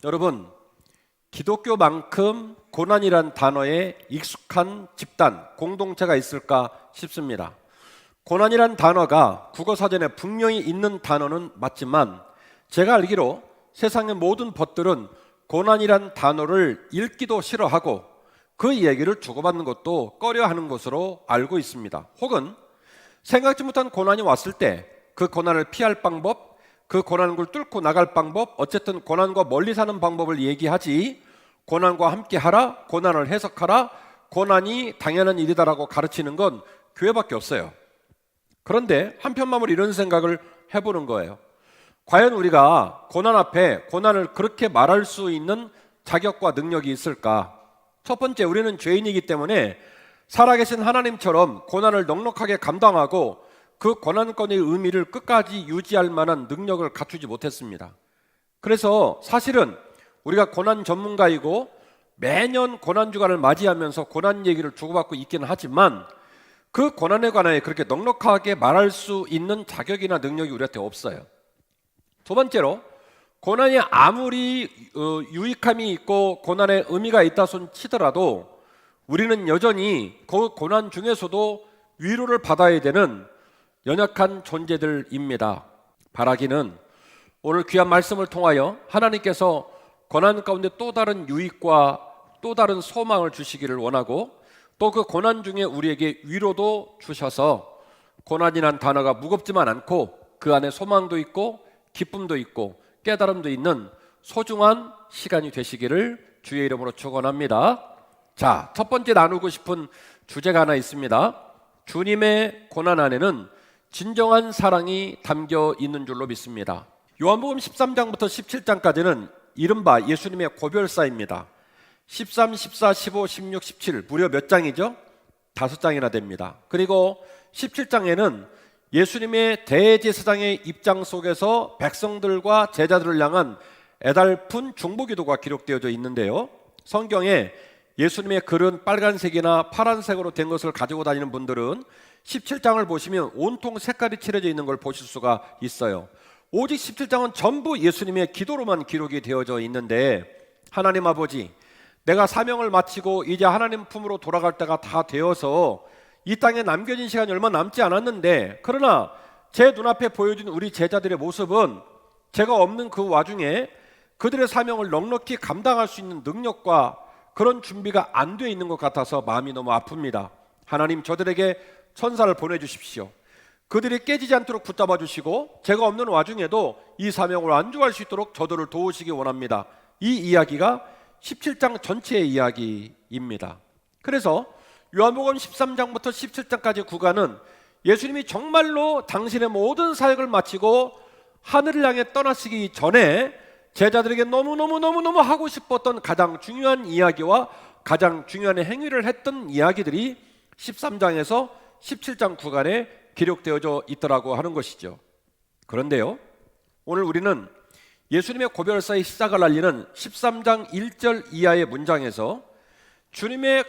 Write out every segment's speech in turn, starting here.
여러분, 기독교만큼 고난이란 단어에 익숙한 집단, 공동체가 있을까 싶습니다. 고난이란 단어가 국어사전에 분명히 있는 단어는 맞지만 제가 알기로 세상의 모든 벗들은 고난이란 단어를 읽기도 싫어하고 그 이야기를 주고받는 것도 꺼려하는 것으로 알고 있습니다. 혹은 생각지 못한 고난이 왔을 때 그 고난을 피할 방법, 그 고난을 뚫고 나갈 방법, 어쨌든 고난과 멀리 사는 방법을 얘기하지 고난과 함께 하라, 고난을 해석하라, 고난이 당연한 일이다라고 가르치는 건 교회밖에 없어요. 그런데 한편마음으로 이런 생각을 해보는 거예요. 과연 우리가 고난 앞에 고난을 그렇게 말할 수 있는 자격과 능력이 있을까? 첫 번째, 우리는 죄인이기 때문에 살아계신 하나님처럼 고난을 넉넉하게 감당하고 그 고난권의 의미를 끝까지 유지할 만한 능력을 갖추지 못했습니다. 그래서 사실은 우리가 고난 전문가이고 매년 고난주간을 맞이하면서 고난 얘기를 주고받고 있기는 하지만 그 고난에 관하여 그렇게 넉넉하게 말할 수 있는 자격이나 능력이 우리한테 없어요. 두 번째로, 고난이 아무리 유익함이 있고 고난의 의미가 있다 손 치더라도 우리는 여전히 그 고난 중에서도 위로를 받아야 되는 연약한 존재들입니다. 바라기는 오늘 귀한 말씀을 통하여 하나님께서 고난 가운데 또 다른 유익과 또 다른 소망을 주시기를 원하고 또 그 고난 중에 우리에게 위로도 주셔서 고난이란 단어가 무겁지만 않고 그 안에 소망도 있고 기쁨도 있고 깨달음도 있는 소중한 시간이 되시기를 주의 이름으로 축원합니다. 자, 첫 번째 나누고 싶은 주제가 하나 있습니다. 주님의 고난 안에는 진정한 사랑이 담겨 있는 줄로 믿습니다. 요한복음 13장부터 17장까지는 이른바 예수님의 고별사입니다. 13, 14, 15, 16, 17 무려 몇 장이죠? 5장이나 됩니다. 그리고 17장에는 예수님의 대제사장의 입장 속에서 백성들과 제자들을 향한 애달픈 중보기도가 기록되어져 있는데요. 성경에 예수님의 글은 빨간색이나 파란색으로 된 것을 가지고 다니는 분들은 17장을 보시면 온통 색깔이 칠해져 있는 걸 보실 수가 있어요. 오직 17장은 전부 예수님의 기도로만 기록이 되어져 있는데, 하나님 아버지, 내가 사명을 마치고 이제 하나님 품으로 돌아갈 때가 다 되어서 이 땅에 남겨진 시간이 얼마 남지 않았는데, 그러나 제 눈앞에 보여진 우리 제자들의 모습은 제가 없는 그 와중에 그들의 사명을 넉넉히 감당할 수 있는 능력과 그런 준비가 안 돼 있는 것 같아서 마음이 너무 아픕니다. 하나님, 저들에게 천사를 보내주십시오. 그들이 깨지지 않도록 붙잡아 주시고 제가 없는 와중에도 이 사명을 완주할 수 있도록 저들을 도우시기 원합니다. 이 이야기가 17장 전체의 이야기입니다. 그래서 요한복음 13장부터 17장까지 구간은 예수님이 정말로 당신의 모든 사역을 마치고 하늘을 향해 떠나시기 전에 제자들에게 너무너무 하고 싶었던 가장 중요한 이야기와 가장 중요한 행위를 했던 이야기들이 13장에서 17장 구간에 기록되어져 있더라고 하는 것이죠. 그런데요, 오늘 우리는 예수님의 고별사의 시작을 알리는 13장 1절 이하의 문장에서 주님의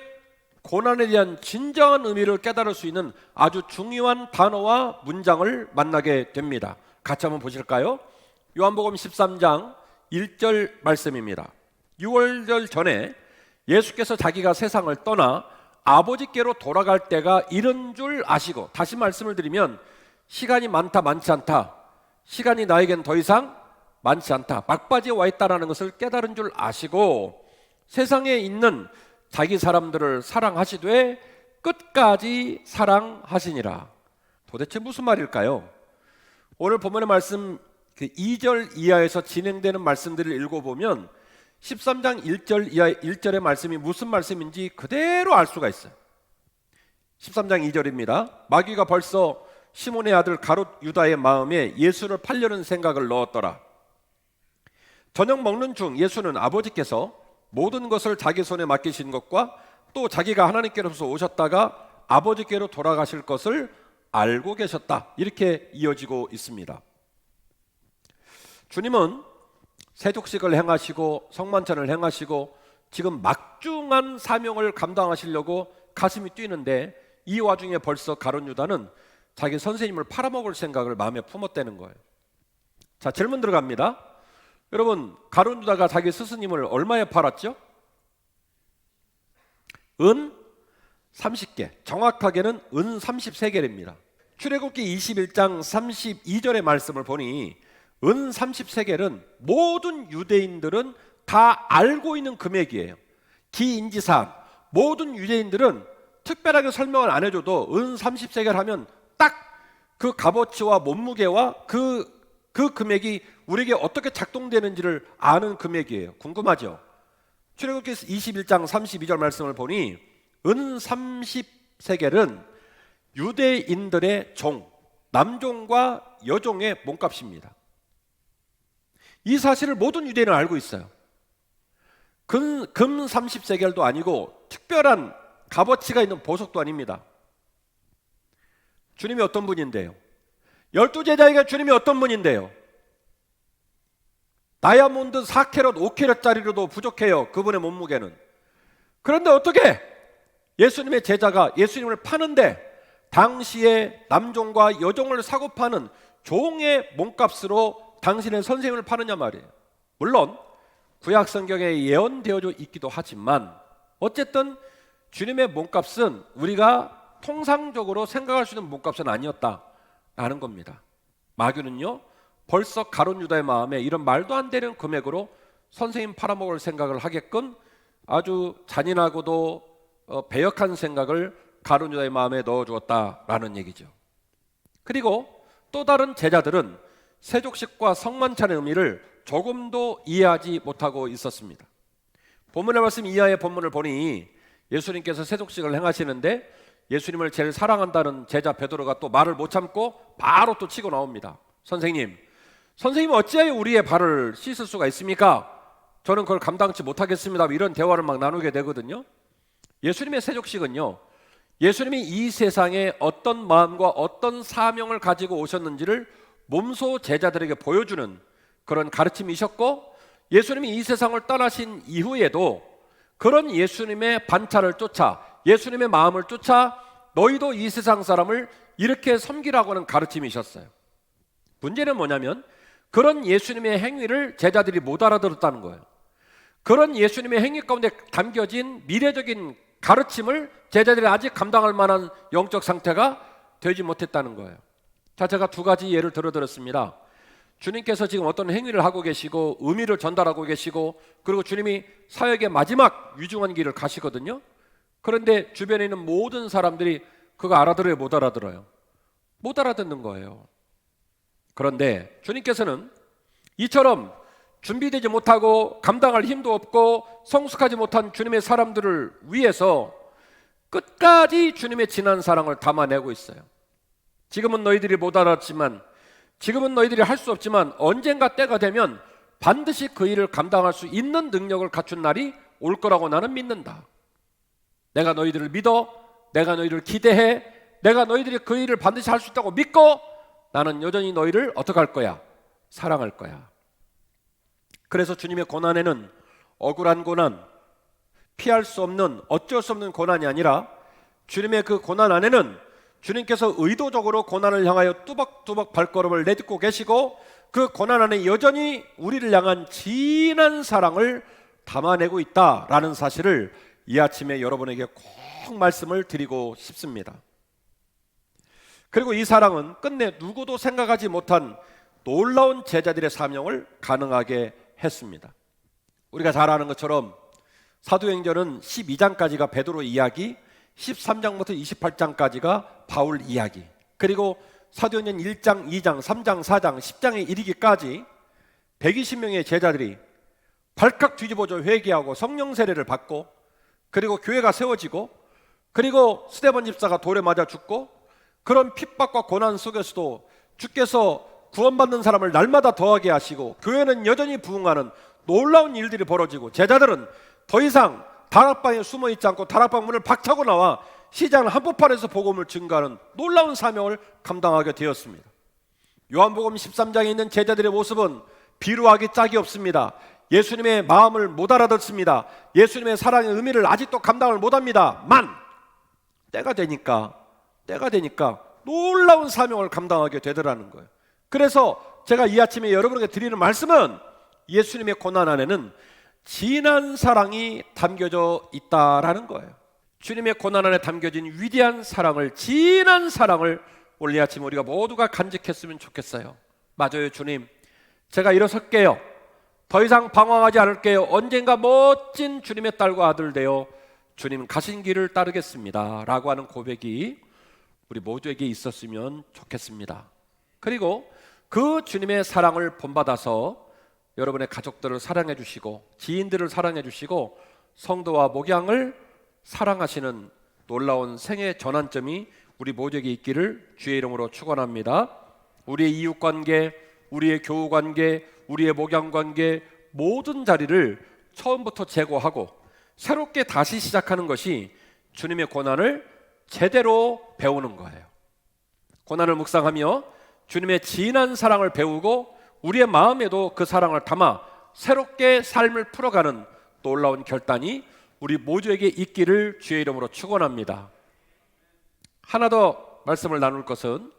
고난에 대한 진정한 의미를 깨달을 수 있는 아주 중요한 단어와 문장을 만나게 됩니다. 같이 한번 보실까요? 요한복음 13장 1절 말씀입니다. 6월절 전에 예수께서 자기가 세상을 떠나 아버지께로 돌아갈 때가 이른 줄 아시고, 다시 말씀을 드리면 시간이 많다 많지 않다, 시간이 나에겐 더 이상 많지 않다, 막바지에 와 있다는 것을 깨달은 줄 아시고 세상에 있는 자기 사람들을 사랑하시되 끝까지 사랑하시니라. 도대체 무슨 말일까요? 오늘 본문의 말씀 2절 이하에서 진행되는 말씀들을 읽어보면 13장 1절 이하 1절의 말씀이 무슨 말씀인지 그대로 알 수가 있어요. 13장 2절입니다. 마귀가 벌써 시몬의 아들 가롯 유다의 마음에 예수를 팔려는 생각을 넣었더라. 저녁 먹는 중 예수는 아버지께서 모든 것을 자기 손에 맡기신 것과 또 자기가 하나님께로서 오셨다가 아버지께로 돌아가실 것을 알고 계셨다, 이렇게 이어지고 있습니다. 주님은 세족식을 행하시고 성만찬을 행하시고 지금 막중한 사명을 감당하시려고 가슴이 뛰는데 이 와중에 벌써 가룟 유다는 자기 선생님을 팔아먹을 생각을 마음에 품었다는 거예요. 자, 질문 들어갑니다. 여러분, 가룟 유다가 자기 스승님을 얼마에 팔았죠? 은 30개, 정확하게는 은 33개랍니다. 출애굽기 21장 32절의 말씀을 보니 은 33개는 모든 유대인들은 다 알고 있는 금액이에요. 기인지사항, 모든 유대인들은 특별하게 설명을 안 해줘도 은 30세겔 하면 딱 그 값어치와 몸무게와 그 금액이 우리에게 어떻게 작동되는지를 아는 금액이에요. 궁금하죠? 출애굽기 21장 32절 말씀을 보니 은 30세겔은 유대인들의 종, 남종과 여종의 몸값입니다. 이 사실을 모든 유대인은 알고 있어요. 금 30세겔도 아니고 특별한 값어치가 있는 보석도 아닙니다. 주님이 어떤 분인데요? 12제자에게 주님이 어떤 분인데요? 다이아몬드 4캐럿, 5캐럿짜리로도 부족해요. 그분의 몸무게는. 그런데 어떻게 예수님의 제자가 예수님을 파는데 당시에 남종과 여종을 사고 파는 종의 몸값으로 당신의 선생님을 파느냐 말이에요. 물론 구약 성경에 예언되어져 있기도 하지만 어쨌든 주님의 몸값은 우리가 통상적으로 생각할 수 있는 몸값은 아니었다라는 겁니다. 마귀는요, 벌써 가룟 유다의 마음에 이런 말도 안 되는 금액으로 선생님 팔아먹을 생각을 하게끔 아주 잔인하고도 배역한 생각을 가룟 유다의 마음에 넣어주었다라는 얘기죠. 그리고 또 다른 제자들은 세족식과 성만찬의 의미를 조금도 이해하지 못하고 있었습니다. 본문의 말씀 이하의 본문을 보니 예수님께서 세족식을 행하시는데 예수님을 제일 사랑한다는 제자 베드로가 또 말을 못 참고 바로 또 치고 나옵니다. 선생님 어찌하여 우리의 발을 씻을 수가 있습니까? 저는 그걸 감당치 못하겠습니다. 이런 대화를 막 나누게 되거든요. 예수님의 세족식은요, 예수님이 이 세상에 어떤 마음과 어떤 사명을 가지고 오셨는지를 몸소 제자들에게 보여주는 그런 가르침이셨고, 예수님이 이 세상을 떠나신 이후에도 그런 예수님의 반차를 쫓아, 예수님의 마음을 쫓아 너희도 이 세상 사람을 이렇게 섬기라고 하는 가르침이셨어요. 문제는 뭐냐면 그런 예수님의 행위를 제자들이 못 알아들었다는 거예요. 그런 예수님의 행위 가운데 담겨진 미래적인 가르침을 제자들이 아직 감당할 만한 영적 상태가 되지 못했다는 거예요. 자, 제가 두 가지 예를 들어드렸습니다. 주님께서 지금 어떤 행위를 하고 계시고 의미를 전달하고 계시고, 그리고 주님이 사역의 마지막 위중한 길을 가시거든요. 그런데 주변에 있는 모든 사람들이 그거 알아들어요, 못 알아들어요? 못 알아듣는 거예요. 그런데 주님께서는 이처럼 준비되지 못하고 감당할 힘도 없고 성숙하지 못한 주님의 사람들을 위해서 끝까지 주님의 진한 사랑을 담아내고 있어요. 지금은 너희들이 못 알았지만, 지금은 너희들이 할 수 없지만 언젠가 때가 되면 반드시 그 일을 감당할 수 있는 능력을 갖춘 날이 올 거라고 나는 믿는다. 내가 너희들을 믿어, 내가 너희를 기대해, 내가 너희들이 그 일을 반드시 할 수 있다고 믿고 나는 여전히 너희를 어떻게 할 거야? 사랑할 거야. 그래서 주님의 고난에는 억울한 고난, 피할 수 없는, 어쩔 수 없는 고난이 아니라 주님의 그 고난 안에는 주님께서 의도적으로 고난을 향하여 뚜벅뚜벅 발걸음을 내딛고 계시고, 그 고난 안에 여전히 우리를 향한 진한 사랑을 담아내고 있다라는 사실을 이 아침에 여러분에게 꼭 말씀을 드리고 싶습니다. 그리고 이 사랑은 끝내 누구도 생각하지 못한 놀라운 제자들의 사명을 가능하게 했습니다. 우리가 잘 아는 것처럼 사도행전은 12장까지가 베드로 이야기, 13장부터 28장까지가 바울 이야기, 그리고 사도행전 1장, 2장, 3장, 4장, 10장에 이르기까지 120명의 제자들이 발칵 뒤집어져 회개하고 성령 세례를 받고, 그리고 교회가 세워지고, 그리고 스데반 집사가 돌에 맞아 죽고, 그런 핍박과 고난 속에서도 주께서 구원받는 사람을 날마다 더하게 하시고 교회는 여전히 부흥하는 놀라운 일들이 벌어지고, 제자들은 더 이상 다락방에 숨어있지 않고 다락방 문을 박차고 나와 시장 한복판에서 복음을 증거하는 놀라운 사명을 감당하게 되었습니다. 요한복음 13장에 있는 제자들의 모습은 비루하기 짝이 없습니다. 예수님의 마음을 못 알아듣습니다. 예수님의 사랑의 의미를 아직도 감당을 못합니다만 때가 되니까 놀라운 사명을 감당하게 되더라는 거예요. 그래서 제가 이 아침에 여러분에게 드리는 말씀은 예수님의 고난 안에는 진한 사랑이 담겨져 있다라는 거예요. 주님의 고난 안에 담겨진 위대한 사랑을, 진한 사랑을 오늘 이 아침 우리가 모두가 간직했으면 좋겠어요. 맞아요, 주님. 제가 일어설게요. 더 이상 방황하지 않을게요. 언젠가 멋진 주님의 딸과 아들 되어 주님 가신 길을 따르겠습니다 라고 하는 고백이 우리 모두에게 있었으면 좋겠습니다. 그리고 그 주님의 사랑을 본받아서 여러분의 가족들을 사랑해 주시고 지인들을 사랑해 주시고 성도와 목양을 사랑하시는 놀라운 생애 전환점이 우리 모두에게 있기를 주의 이름으로 축원합니다. 우리의 이웃관계, 우리의 교우관계, 우리의 목양관계 모든 자리를 처음부터 제고하고 새롭게 다시 시작하는 것이 주님의 고난을 제대로 배우는 거예요. 고난을 묵상하며 주님의 진한 사랑을 배우고 우리의 마음에도 그 사랑을 담아 새롭게 삶을 풀어가는 놀라운 결단이 우리 모두에게 있기를 주의 이름으로 축원합니다. 하나 더 말씀을 나눌 것은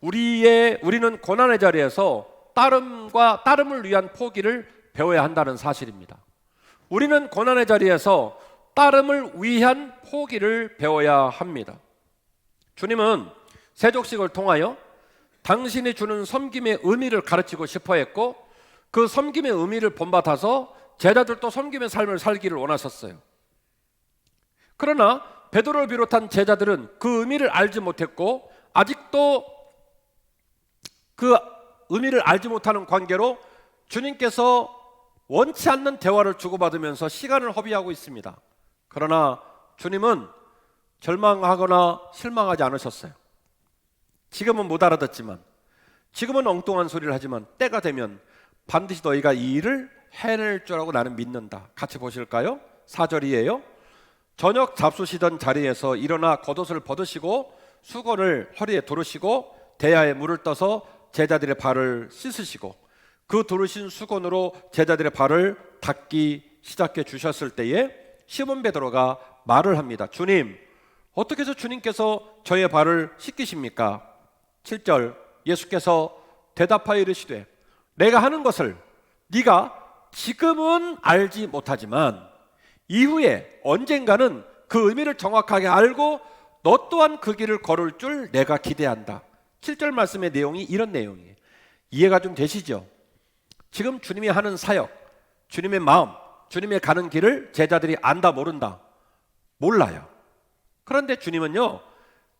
우리는 고난의 자리에서 따름을 위한 포기를 배워야 한다는 사실입니다. 우리는 고난의 자리에서 따름을 위한 포기를 배워야 합니다. 주님은 세족식을 통하여 당신이 주는 섬김의 의미를 가르치고 싶어 했고 그 섬김의 의미를 본받아서 제자들도 섬김의 삶을 살기를 원하셨어요. 그러나 베드로를 비롯한 제자들은 그 의미를 알지 못했고 아직도 그 의미를 알지 못하는 관계로 주님께서 원치 않는 대화를 주고받으면서 시간을 허비하고 있습니다. 그러나 주님은 절망하거나 실망하지 않으셨어요. 지금은 못 알아듣지만, 지금은 엉뚱한 소리를 하지만 때가 되면 반드시 너희가 이 일을 해낼 줄 알고 나는 믿는다. 같이 보실까요? 4절이에요. 저녁 잡수시던 자리에서 일어나 겉옷을 벗으시고 수건을 허리에 두르시고 대야에 물을 떠서 제자들의 발을 씻으시고 그 두르신 수건으로 제자들의 발을 닦기 시작해 주셨을 때에 시몬 베드로가 말을 합니다. 주님, 어떻게 해서 주님께서 저의 발을 씻기십니까? 7절 예수께서 대답하여 이르시되 내가 하는 것을 네가 지금은 알지 못하지만 이후에 언젠가는 그 의미를 정확하게 알고 너 또한 그 길을 걸을 줄 내가 기대한다. 7절 말씀의 내용이 이런 내용이에요. 이해가 좀 되시죠? 지금 주님이 하는 사역, 주님의 마음, 주님의 가는 길을 제자들이 안다 모른다? 몰라요. 그런데 주님은요,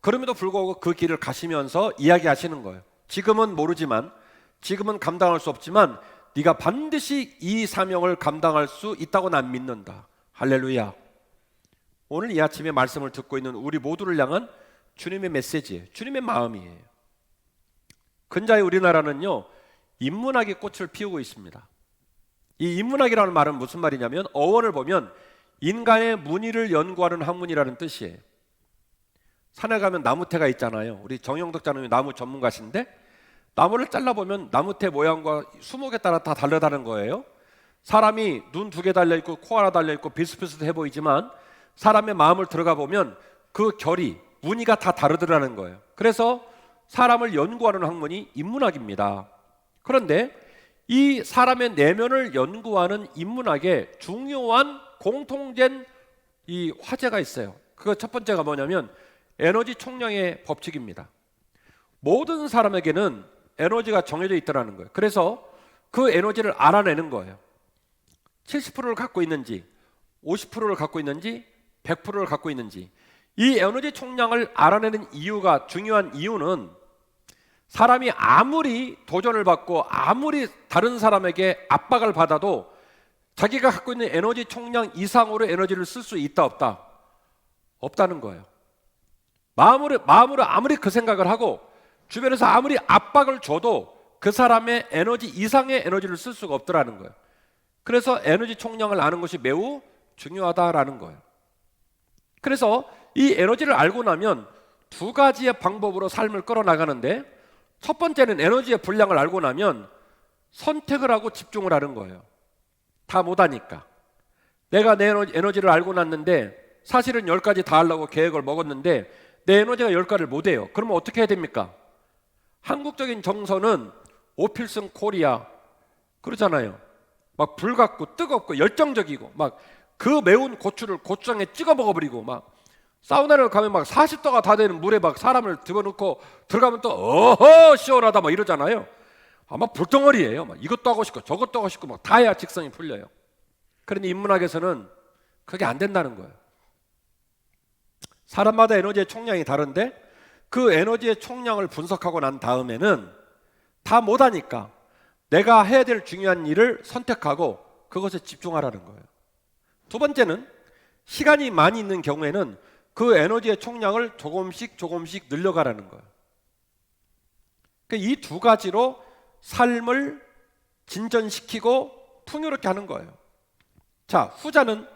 그럼에도 불구하고 그 길을 가시면서 이야기하시는 거예요. 지금은 모르지만, 지금은 감당할 수 없지만 네가 반드시 이 사명을 감당할 수 있다고 난 믿는다. 할렐루야. 오늘 이 아침에 말씀을 듣고 있는 우리 모두를 향한 주님의 메시지예요. 주님의 마음이에요. 근자의 우리나라는요, 인문학의 꽃을 피우고 있습니다. 이 인문학이라는 말은 무슨 말이냐면 어원을 보면 인간의 문의를 연구하는 학문이라는 뜻이에요. 산에 가면 나무태가 있잖아요. 우리 정영덕 장로님이 나무 전문가신데 나무를 잘라보면 나무태 모양과 수목에 따라 다 다르다는 거예요. 사람이 눈 2개 달려있고 코 하나 달려있고 비슷비슷해 보이지만 사람의 마음을 들어가 보면 그 결이, 무늬가 다 다르더라는 거예요. 그래서 사람을 연구하는 학문이 인문학입니다. 그런데 이 사람의 내면을 연구하는 인문학에 중요한 공통된 이 화제가 있어요. 그 첫 번째가 뭐냐면 에너지 총량의 법칙입니다. 모든 사람에게는 에너지가 정해져 있더라는 거예요. 그래서 그 에너지를 알아내는 거예요. 70%를 갖고 있는지 50%를 갖고 있는지 100%를 갖고 있는지 이 에너지 총량을 알아내는 이유가, 중요한 이유는 사람이 아무리 도전을 받고 아무리 다른 사람에게 압박을 받아도 자기가 갖고 있는 에너지 총량 이상으로 에너지를 쓸 수 있다 없다? 없다는 거예요. 마음으로 아무리 그 생각을 하고 주변에서 아무리 압박을 줘도 그 사람의 에너지 이상의 에너지를 쓸 수가 없더라는 거예요. 그래서 에너지 총량을 아는 것이 매우 중요하다라는 거예요. 그래서 이 에너지를 알고 나면 2가지의 방법으로 삶을 끌어나가는데, 첫 번째는 에너지의 분량을 알고 나면 선택을 하고 집중을 하는 거예요. 다 못하니까. 내가 내 에너지를 알고 났는데 사실은 10가지 다 하려고 계획을 먹었는데 내 에너지가 10가지를 못해요. 그러면 어떻게 해야 됩니까? 한국적인 정서는 오필승 코리아 그러잖아요. 막 불같고 뜨겁고 열정적이고 막 그 매운 고추를 고추장에 찍어 먹어버리고 막 사우나를 가면 막 40도가 다 되는 물에 막 사람을 집어넣고 들어가면 또 어허 시원하다 막 이러잖아요. 아마 불덩어리예요. 막 이것도 하고 싶고 저것도 하고 싶고 막 다 해야 직성이 풀려요. 그런데 인문학에서는 그게 안 된다는 거예요. 사람마다 에너지의 총량이 다른데 그 에너지의 총량을 분석하고 난 다음에는 다 못하니까 내가 해야 될 중요한 일을 선택하고 그것에 집중하라는 거예요. 두 번째는 시간이 많이 있는 경우에는 그 에너지의 총량을 조금씩 늘려가라는 거예요. 이 두 가지로 삶을 진전시키고 풍요롭게 하는 거예요. 자, 후자는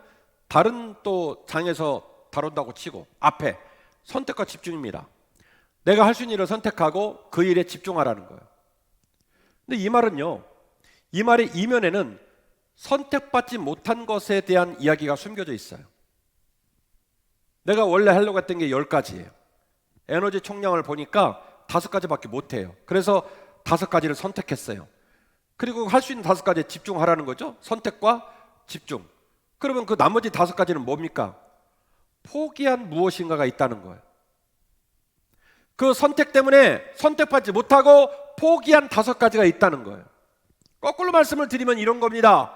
다른 또 장에서 다룬다고 치고 앞에 선택과 집중입니다. 내가 할 수 있는 일을 선택하고 그 일에 집중하라는 거예요. 근데 이 말은요, 이 말의 이면에는 선택받지 못한 것에 대한 이야기가 숨겨져 있어요. 내가 원래 하려고 했던 게 10가지예요. 에너지 총량을 보니까 5가지밖에 못해요. 그래서 5가지를 선택했어요. 그리고 할 수 있는 5가지에 집중하라는 거죠. 선택과 집중. 그러면 그 나머지 5가지는 뭡니까? 포기한 무엇인가가 있다는 거예요. 그 선택 때문에 선택받지 못하고 포기한 5가지가 있다는 거예요. 거꾸로 말씀을 드리면 이런 겁니다.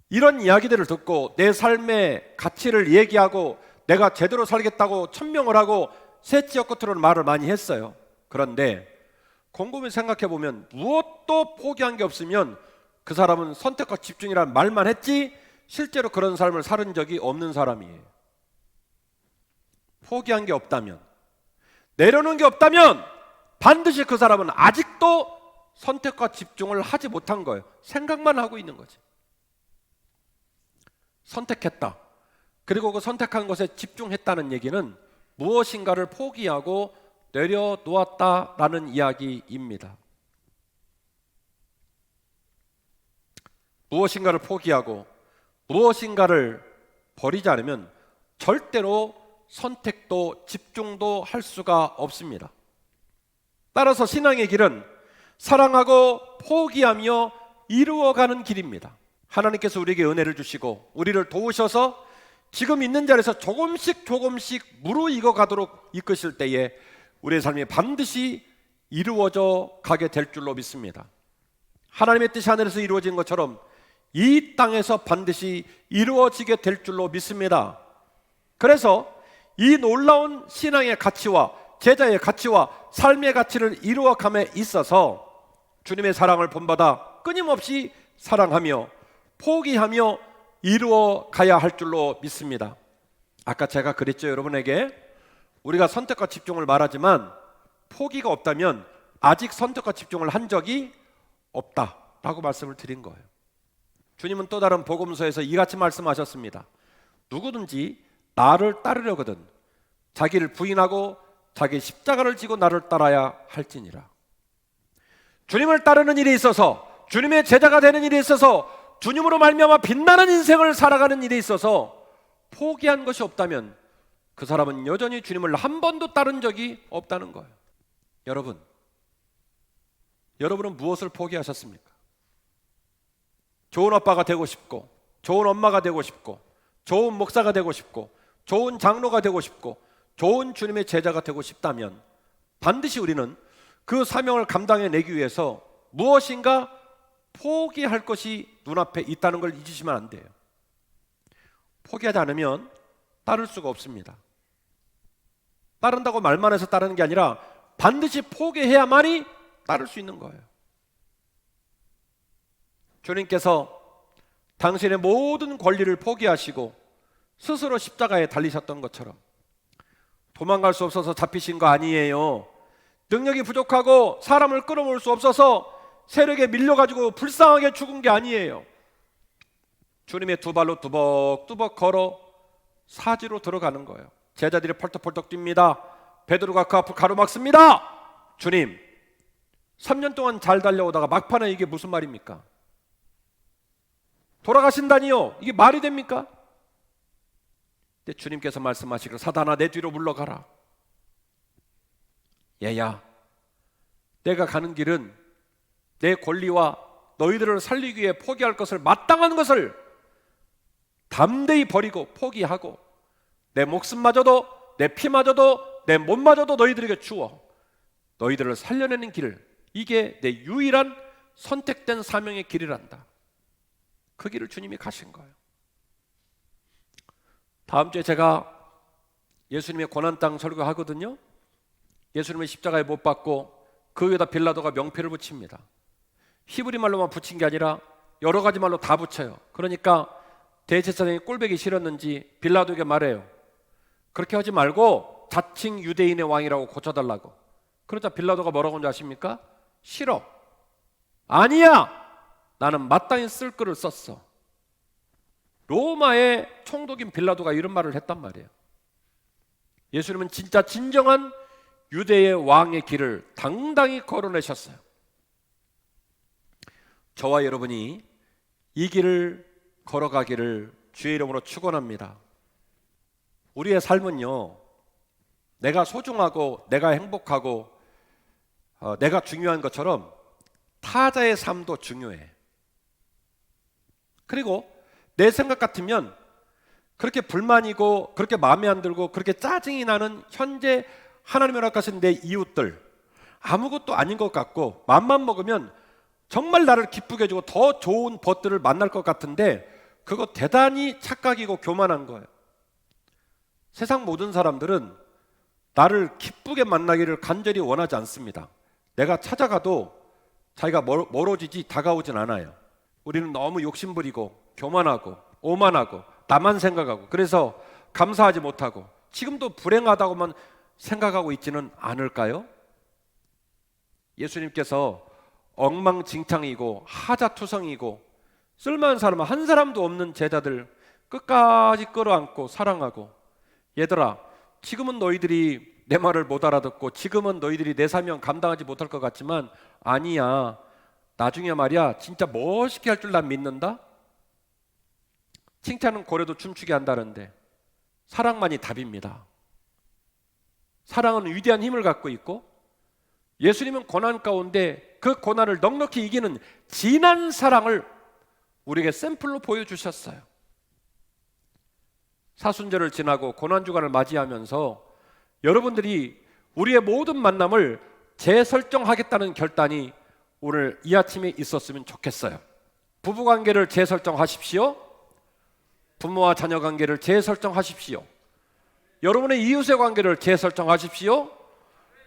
이런 이야기들을 듣고 내 삶의 가치를 얘기하고 내가 제대로 살겠다고 천명을 하고 새치어 끝으로는 말을 많이 했어요. 그런데 곰곰이 생각해 보면 무엇도 포기한 게 없으면 그 사람은 선택과 집중이라는 말만 했지 실제로 그런 삶을 살은 적이 없는 사람이에요. 포기한 게 없다면, 내려놓은 게 없다면 반드시 그 사람은 아직도 선택과 집중을 하지 못한 거예요. 생각만 하고 있는 거지. 선택했다. 그리고 그 선택한 것에 집중했다는 얘기는 무엇인가를 포기하고 내려놓았다라는 이야기입니다. 무엇인가를 포기하고 무엇인가를 버리지 않으면 절대로 선택도 집중도 할 수가 없습니다. 따라서 신앙의 길은 사랑하고 포기하며 이루어가는 길입니다. 하나님께서 우리에게 은혜를 주시고 우리를 도우셔서 지금 있는 자리에서 조금씩 무르익어 가도록 이끄실 때에 우리의 삶이 반드시 이루어져 가게 될 줄로 믿습니다. 하나님의 뜻이 하늘에서 이루어진 것처럼 이 땅에서 반드시 이루어지게 될 줄로 믿습니다. 그래서 이 놀라운 신앙의 가치와 제자의 가치와 삶의 가치를 이루어감에 있어서 주님의 사랑을 본받아 끊임없이 사랑하며 포기하며 이루어 가야 할 줄로 믿습니다. 아까 제가 그랬죠, 여러분에게. 우리가 선택과 집중을 말하지만 포기가 없다면 아직 선택과 집중을 한 적이 없다라고 말씀을 드린 거예요. 주님은 또 다른 복음서에서 이같이 말씀하셨습니다. 누구든지 나를 따르려거든 자기를 부인하고 자기 십자가를 지고 나를 따라야 할지니라. 주님을 따르는 일에 있어서, 주님의 제자가 되는 일에 있어서, 주님으로 말미암아 빛나는 인생을 살아가는 일에 있어서 포기한 것이 없다면 그 사람은 여전히 주님을 한 번도 따른 적이 없다는 거예요. 여러분은 무엇을 포기하셨습니까? 좋은 아빠가 되고 싶고, 좋은 엄마가 되고 싶고, 좋은 목사가 되고 싶고, 좋은 장로가 되고 싶고, 좋은 주님의 제자가 되고 싶다면 반드시 우리는 그 사명을 감당해내기 위해서 무엇인가 포기할 것이 눈앞에 있다는 걸 잊으시면 안 돼요. 포기하지 않으면 따를 수가 없습니다. 따른다고 말만 해서 따르는 게 아니라 반드시 포기해야만이 따를 수 있는 거예요. 주님께서 당신의 모든 권리를 포기하시고 스스로 십자가에 달리셨던 것처럼 도망갈 수 없어서 잡히신 거 아니에요. 능력이 부족하고 사람을 끌어모을 수 없어서 세력에 밀려가지고 불쌍하게 죽은 게 아니에요. 주님의 두 발로 뚜벅뚜벅 걸어 사지로 들어가는 거예요. 제자들이 펄떡펄떡 뜁니다. 베드로가 그 앞을 가로막습니다. 주님, 3년 동안 잘 달려오다가 막판에 이게 무슨 말입니까? 돌아가신다니요? 이게 말이 됩니까? 근데 주님께서 말씀하시기를 사단아 내 뒤로 물러가라. 얘야, 내가 가는 길은 내 권리와 너희들을 살리기 위해 포기할 것을, 마땅한 것을 담대히 버리고 포기하고 내 목숨마저도, 내 피마저도, 내 몸마저도 너희들에게 주어 너희들을 살려내는 길, 이게 내 유일한 선택된 사명의 길이란다. 그 길을 주님이 가신 거예요. 다음 주에 제가 예수님의 고난 땅 설교하거든요. 예수님의 십자가에 못 박고 그 위에다 빌라도가 명패를 붙입니다. 히브리 말로만 붙인 게 아니라 여러 가지 말로 다 붙여요. 그러니까 대제사장이 꼴보기 싫었는지 빌라도에게 말해요. 그렇게 하지 말고 자칭 유대인의 왕이라고 고쳐달라고. 그러자 빌라도가 뭐라고 하는지 아십니까? 싫어. 아니야. 나는 마땅히 쓸 글을 썼어. 로마의 총독인 빌라도가 이런 말을 했단 말이에요. 예수님은 진짜 진정한 유대의 왕의 길을 당당히 걸어내셨어요. 저와 여러분이 이 길을 걸어가기를 주의 이름으로 축원합니다. 우리의 삶은요, 내가 소중하고 내가 행복하고 내가 중요한 것처럼 타자의 삶도 중요해. 그리고 내 생각 같으면 그렇게 불만이고 그렇게 마음에 안 들고 그렇게 짜증이 나는 현재 하나님이 허락하신 내 이웃들, 아무것도 아닌 것 같고 맘만 먹으면 정말 나를 기쁘게 해주고 더 좋은 벗들을 만날 것 같은데 그거 대단히 착각이고 교만한 거예요. 세상 모든 사람들은 나를 기쁘게 만나기를 간절히 원하지 않습니다. 내가 찾아가도 자기가 멀어지지 다가오진 않아요. 우리는 너무 욕심부리고 교만하고 오만하고 나만 생각하고 그래서 감사하지 못하고 지금도 불행하다고만 생각하고 있지는 않을까요? 예수님께서 엉망진창이고 하자투성이고 쓸만한 사람 한 사람도 없는 제자들 끝까지 끌어안고 사랑하고, 얘들아, 지금은 너희들이 내 말을 못 알아듣고 지금은 너희들이 내 사명 감당하지 못할 것 같지만 아니야, 나중에 말이야 진짜 멋있게 할 줄 난 믿는다. 칭찬은 고래도 춤추게 한다는데 사랑만이 답입니다. 사랑은 위대한 힘을 갖고 있고 예수님은 고난 가운데 그 고난을 넉넉히 이기는 진한 사랑을 우리에게 샘플로 보여주셨어요. 사순절을 지나고 고난주간을 맞이하면서 여러분들이 우리의 모든 만남을 재설정하겠다는 결단이 오늘 이 아침에 있었으면 좋겠어요. 부부관계를 재설정하십시오. 부모와 자녀 관계를 재설정하십시오. 여러분의 이웃의 관계를 재설정하십시오.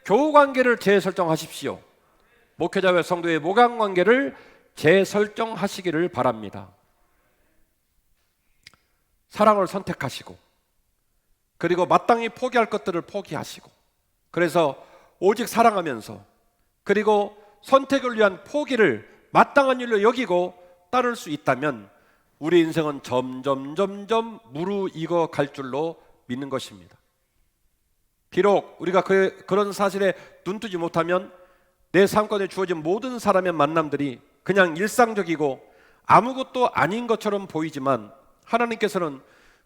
교우 관계를 재설정하십시오. 목회자와 성도의 모강 관계를 재설정하시기를 바랍니다. 사랑을 선택하시고 그리고 마땅히 포기할 것들을 포기하시고 그래서 오직 사랑하면서 그리고 선택을 위한 포기를 마땅한 일로 여기고 따를 수 있다면 우리 인생은 점점 무르익어 갈 줄로 믿는 것입니다. 비록 우리가 그런 사실에 눈뜨지 못하면 내 삶가운데 주어진 모든 사람의 만남들이 그냥 일상적이고 아무것도 아닌 것처럼 보이지만 하나님께서는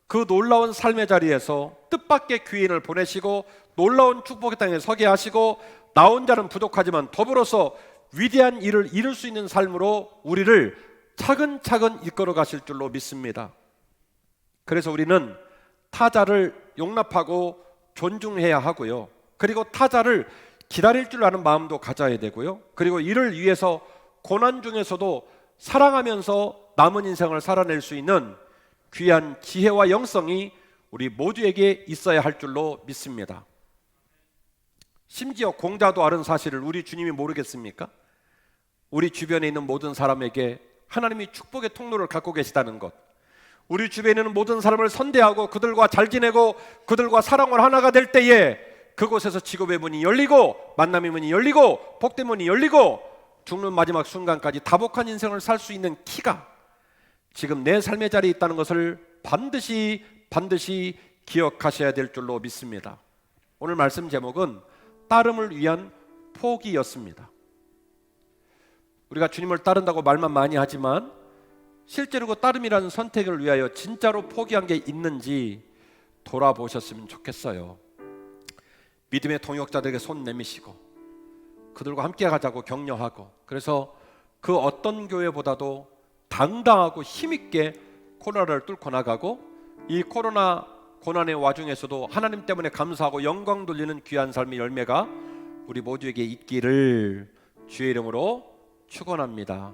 그 놀라운 삶의 자리에서 뜻밖의 귀인을 보내시고 놀라운 축복의 땅에 서게 하시고 나 혼자는 부족하지만 더불어서 위대한 일을 이룰 수 있는 삶으로 우리를 차근차근 이끌어 가실 줄로 믿습니다. 그래서 우리는 타자를 용납하고 존중해야 하고요. 그리고 타자를 기다릴 줄 아는 마음도 가져야 되고요. 그리고 이를 위해서 고난 중에서도 사랑하면서 남은 인생을 살아낼 수 있는 귀한 지혜와 영성이 우리 모두에게 있어야 할 줄로 믿습니다. 심지어 공자도 아는 사실을 우리 주님이 모르겠습니까? 우리 주변에 있는 모든 사람에게 하나님이 축복의 통로를 갖고 계시다는 것, 우리 주변에 있는 모든 사람을 선대하고 그들과 잘 지내고 그들과 사랑을 하나가 될 때에 그곳에서 직업의 문이 열리고 만남의 문이 열리고 복된 문이 열리고 죽는 마지막 순간까지 다복한 인생을 살 수 있는 키가 지금 내 삶의 자리에 있다는 것을 반드시 기억하셔야 될 줄로 믿습니다. 오늘 말씀 제목은 따름을 위한 포기였습니다. 우리가 주님을 따른다고 말만 많이 하지만 실제로 그 따름이라는 선택을 위하여 진짜로 포기한 게 있는지 돌아보셨으면 좋겠어요. 믿음의 동역자들에게 손 내미시고 그들과 함께 가자고 격려하고 그래서 그 어떤 교회보다도 당당하고 힘있게 코로나를 뚫고 나가고 이 코로나 고난의 와중에서도 하나님 때문에 감사하고 영광 돌리는 귀한 삶의 열매가 우리 모두에게 있기를 주의 이름으로 축원합니다.